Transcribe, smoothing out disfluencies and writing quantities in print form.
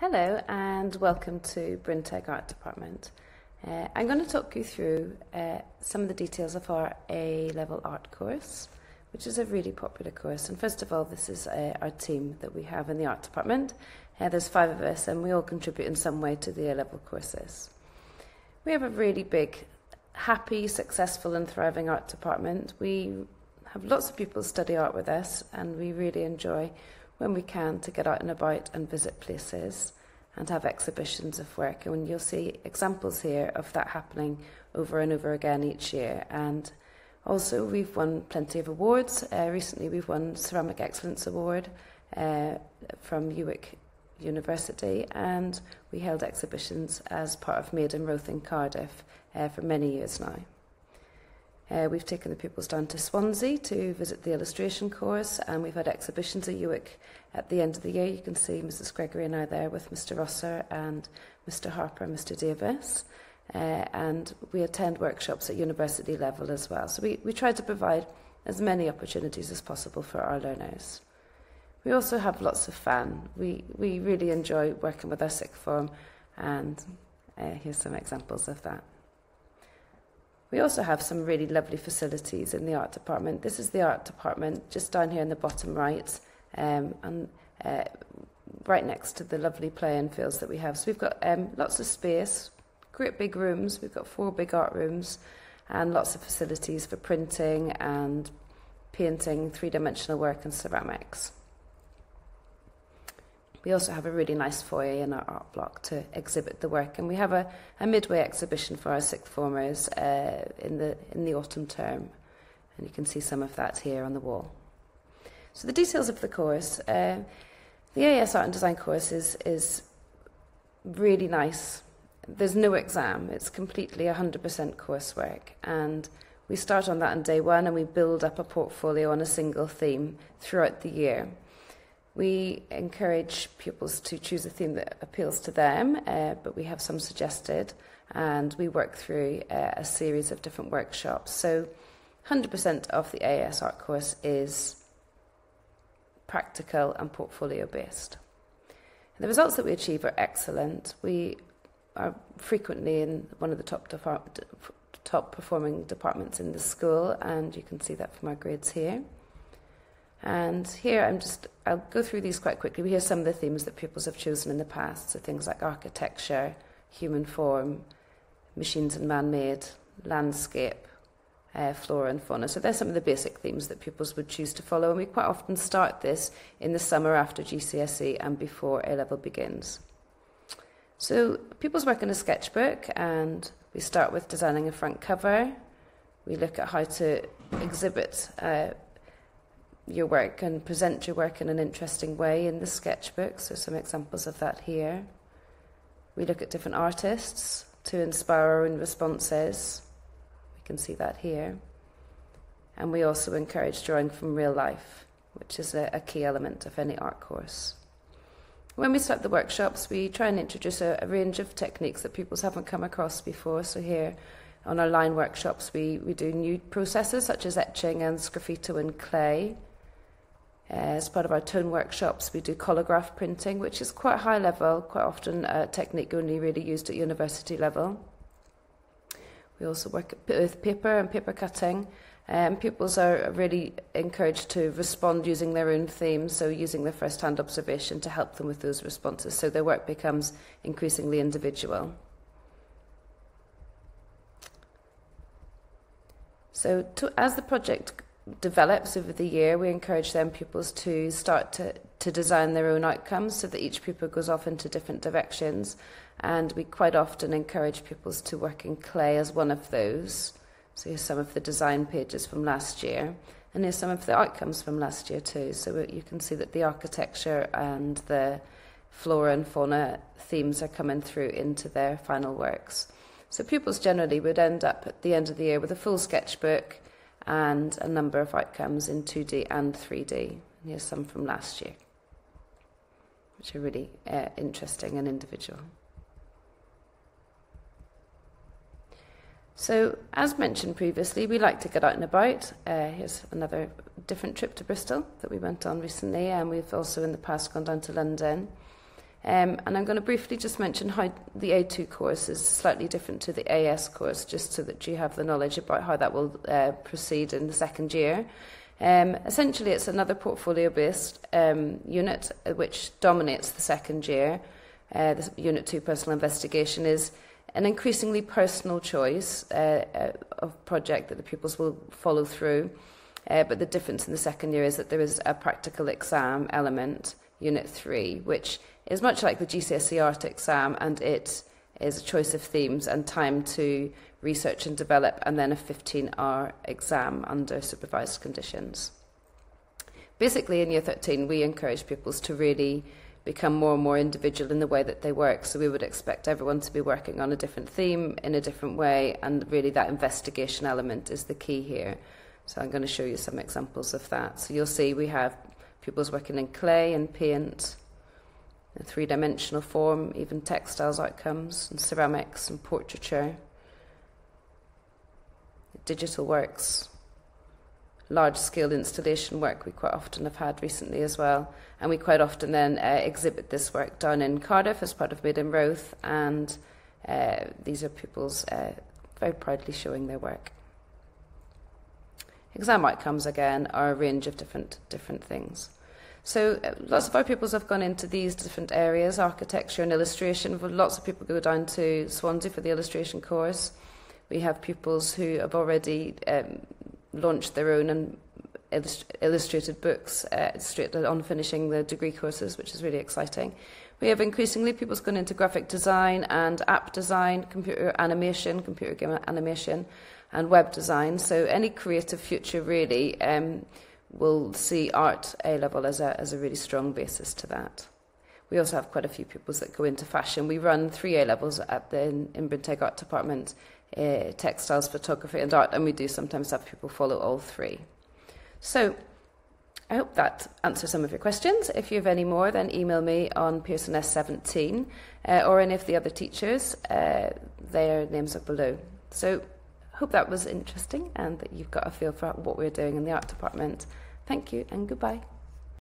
Hello and welcome to Brinteg Art Department. I'm going to talk you through some of the details of our A-level art course, which is a really popular course. And first of all, this is our team that we have in the art department. There's 5 of us and we all contribute in some way to the A-level courses. We have a really big, happy, successful and thriving art department. We have lots of people study art with us and we really enjoy when we can to get out and about and visit places and have exhibitions of work. And you'll see examples here of that happening over and over again each year. And also we've won plenty of awards. Recently we've won Ceramic Excellence Award from UWIC University, and we held exhibitions as part of Made in Roath in Cardiff for many years now. We've taken the pupils down to Swansea to visit the illustration course, and we've had exhibitions at UWIC at the end of the year. You can see Mrs. Gregory and I there with Mr. Rosser and Mr. Harper and Mr. Davis. And we attend workshops at university level as well. So we try to provide as many opportunities as possible for our learners. We also have lots of fun. We really enjoy working with our sixth form, and here's some examples of that. We also have some really lovely facilities in the art department. This is the art department just down here in the bottom right, and right next to the lovely playing fields that we have. So we've got lots of space, great big rooms. We've got 4 big art rooms and lots of facilities for printing and painting, 3-dimensional work and ceramics. We also have a really nice foyer in our art block to exhibit the work, and we have a midway exhibition for our sixth formers in the autumn term, and you can see some of that here on the wall. So the details of the course, the AS Art and Design course is really nice. There's no exam, it's completely 100% coursework, and we start on that on day 1 and we build up a portfolio on a single theme throughout the year. We encourage pupils to choose a theme that appeals to them, but we have some suggested, and we work through a series of different workshops. So 100% of the AS Art course is practical and portfolio based. And the results that we achieve are excellent. We are frequently in one of the top performing departments in the school, and you can see that from our grades here. And here I'll go through these quite quickly. Here's some of the themes that pupils have chosen in the past, so things like architecture, human form, machines and man-made, landscape, flora and fauna. So there's some of the basic themes that pupils would choose to follow, and we quite often start this in the summer after GCSE and before A-level begins. So pupils work in a sketchbook, and we start with designing a front cover. We look at how to exhibit your work and present your work in an interesting way in the sketchbook, so some examples of that here. We look at different artists to inspire our own responses. We can see that here. And we also encourage drawing from real life, which is a key element of any art course. When we start the workshops, we try and introduce a range of techniques that pupils haven't come across before. So here on our line workshops, we do new processes such as etching and sgraffito in clay. As part of our tone workshops, we do colograph printing, which is quite high level, quite often a technique only really used at university level. We also work with paper and paper cutting. Pupils are really encouraged to respond using their own themes, so using their first-hand observation to help them with those responses, so their work becomes increasingly individual. So as the project develops over the year, we encourage them pupils to start to design their own outcomes, so that each pupil goes off into different directions, and we quite often encourage pupils to work in clay as one of those. So here's some of the design pages from last year, and here's some of the outcomes from last year too. So you can see that the architecture and the flora and fauna themes are coming through into their final works. So pupils generally would end up at the end of the year with a full sketchbook and a number of outcomes in 2D and 3D. And here's some from last year, which are really interesting and individual. So, as mentioned previously, we like to get out and about. Here's another different trip to Bristol that we went on recently, and we've also in the past gone down to London. And I'm going to briefly just mention how the A2 course is slightly different to the AS course, just so that you have the knowledge about how that will proceed in the second year. Essentially, it's another portfolio-based unit which dominates the second year. The Unit 2 Personal Investigation is an increasingly personal choice of project that the pupils will follow through. But the difference in the second year is that there is a practical exam element, Unit 3, which is much like the GCSE art exam, and it is a choice of themes and time to research and develop, and then a 15-hour exam under supervised conditions. Basically, in Year 13, we encourage pupils to really become more and more individual in the way that they work. So we would expect everyone to be working on a different theme in a different way, and really that investigation element is the key here. So I'm going to show you some examples of that. So you'll see we have pupils working in clay and paint, in three-dimensional form, even textiles outcomes, and ceramics and portraiture, digital works, large-scale installation work we quite often have had recently as well. And we quite often then exhibit this work down in Cardiff as part of Made in Roath, and these are pupils very proudly showing their work. Exam outcomes, again, are a range of different things. So lots of our pupils have gone into these different areas, architecture and illustration. Lots of people go down to Swansea for the illustration course. We have pupils who have already launched their own and illustrated books straight on finishing the degree courses, which is really exciting. We have increasingly pupils going into graphic design and app design, computer game animation, and web design. So any creative future really will see art A-level as a really strong basis to that. We also have quite a few pupils that go into fashion. We run 3 A-levels in Brinteg Art Department, textiles, photography and art, and we do sometimes have people follow all 3. So I hope that answers some of your questions. If you have any more, then email me on PearsonS17 or any of the other teachers. Their names are below. So hope that was interesting and that you've got a feel for what we're doing in the art department. Thank you and goodbye.